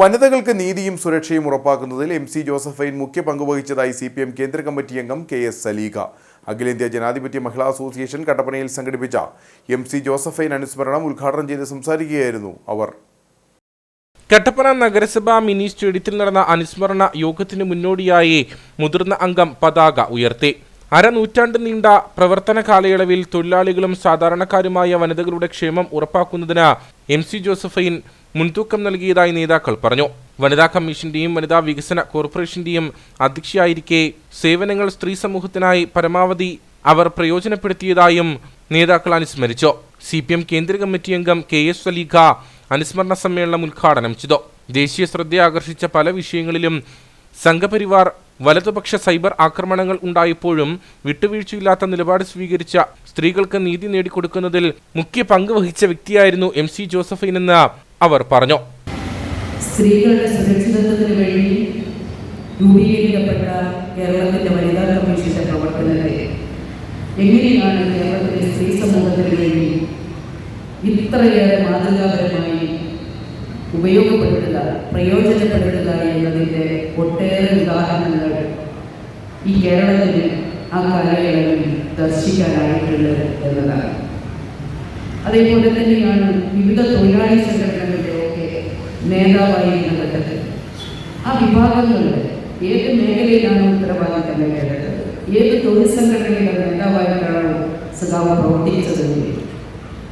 വനിതകൾക്ക് നീതിയും സുരക്ഷയും ഉറപ്പാക്കുന്നതിൽ MC ജോസഫൈൻ മുഖ്യ പങ്കുവഹിച്ചതായി CPM കേന്ദ്ര കമ്മിറ്റി അംഗം KS സലീഖ. അഖിലേന്ത്യാ ജനാധിപത്യ മഹിളാ അസോസിയേഷൻ കട്ടപ്പനയിൽ സംഘടിപ്പിച്ച MC ജോസഫൈൻ അനുസ്മരണം ഉദ്ഘാടനം ചെയ്ത് സംസാരിക്കുകയായിരുന്നു അവർ. കട്ടപ്പന നഗരസഭാ മിനി സ്റ്റേഡിയത്തിൽ നടന്ന അനുസ്മരണ യോഗത്തിന് മുന്നോടിയായി മുതിർന്ന അംഗം പതാക ഉയർത്തി. അരനൂറ്റാണ്ട് നീണ്ട പ്രവർത്തന കാലയളവിൽ തൊഴിലാളികളും സാധാരണക്കാരുമായ വനിതകളുടെ ക്ഷേമം ഉറപ്പാക്കുന്നതിന് MC ജോസഫൈൻ മുൻതൂക്കം നൽകിയതായി നേതാക്കൾ പറഞ്ഞു. വനിതാ കമ്മീഷന്റെയും വനിതാ വികസന കോർപ്പറേഷന്റെയും അധ്യക്ഷയായിരിക്കെ സേവനങ്ങൾ സ്ത്രീ സമൂഹത്തിനായി പരമാവധി അവർ പ്രയോജനപ്പെടുത്തിയതായും നേതാക്കൾ അനുസ്മരിച്ചു. CPM കേന്ദ്ര കമ്മിറ്റി അംഗം KS സലീഖ അനുസ്മരണ സമ്മേളനം ഉദ്ഘാടനം ചെയ്തു. ദേശീയ ശ്രദ്ധ ആകർഷിച്ച പല വിഷയങ്ങളിലും സംഘപരിവാർ വലതുപക്ഷ സൈബർ ആക്രമണങ്ങൾ ഉണ്ടായപ്പോഴും വിട്ടുവീഴ്ചയില്ലാത്ത നിലപാട് സ്വീകരിച്ച സ്ത്രീകൾക്ക് നീതി നേടിക്കൊടുക്കുന്നതിൽ മുഖ്യ പങ്ക് വഹിച്ച വ്യക്തിയായിരുന്നു MC ജോസഫൈൻ എന്ന് അവർ പറഞ്ഞു. സ്ത്രീകളുടെ സുരക്ഷിതത്വത്തിന് വേണ്ടി രൂപീകരിക്കപ്പെട്ട കേരളത്തിന്റെ വനിതാ കമ്മീഷന്റെ പ്രവർത്തനത്തെ എങ്ങനെയാണ് കേരളത്തിലെ സ്ത്രീ സമൂഹത്തിന് വേണ്ടി ഇത്രയേറെ മാതൃകാപരമായി ഉപയോഗപ്പെടുത്തുക, പ്രയോജനപ്പെടുത്തുക എന്നതിൻ്റെ ഒട്ടേറെ ഉദാഹരണങ്ങൾ ഈ കേരളത്തിന് ആ കാലയളവിൽ ദർശിക്കാനായിട്ടുള്ളത് എന്നതാണ്. അതേപോലെ തന്നെയാണ് വിവിധ തൊഴിലാളി സംഘടനകളുടെ ഒക്കെ നേതാവായിരുന്ന ഘട്ടത്തിൽ ആ വിഭാഗങ്ങളുടെ ഏത് മേഖലയിലാണ് ഉത്തരവാദിത്തം വേണ്ടത്, ഏത് തൊഴിൽ സംഘടനയുടെ നേതാവായിട്ടാണ് സഖാവ് പ്രവർത്തിച്ചതെങ്കിൽ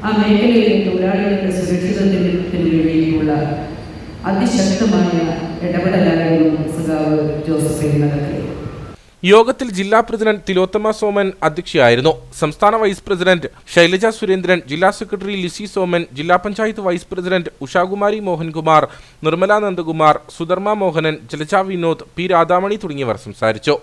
ആ മേഖലയിലെ തൊഴിലാളികളുടെ സുരക്ഷിതത്വത്തിന് വേണ്ടിയുള്ള അതിശക്തമായ ഇടപെടലായിരുന്നു സഖാവ് ജോസഫൈൻ നടത്തിയത്. യോഗത്തിൽ ജില്ലാ പ്രസിഡന്റ് തിലോത്തമ സോമൻ അധ്യക്ഷയായിരുന്നു. സംസ്ഥാന വൈസ് പ്രസിഡന്റ് ശൈലജ സുരേന്ദ്രൻ, ജില്ലാ സെക്രട്ടറി ലിസി സോമൻ, ജില്ലാ panchayat vice president Ushakumari Mohankumar, Nirmala Nandakumar, Sudharma Mohanan, Jalaja Vinod, P Radhamani തുടങ്ങിയവർ സംസാരിച്ചു.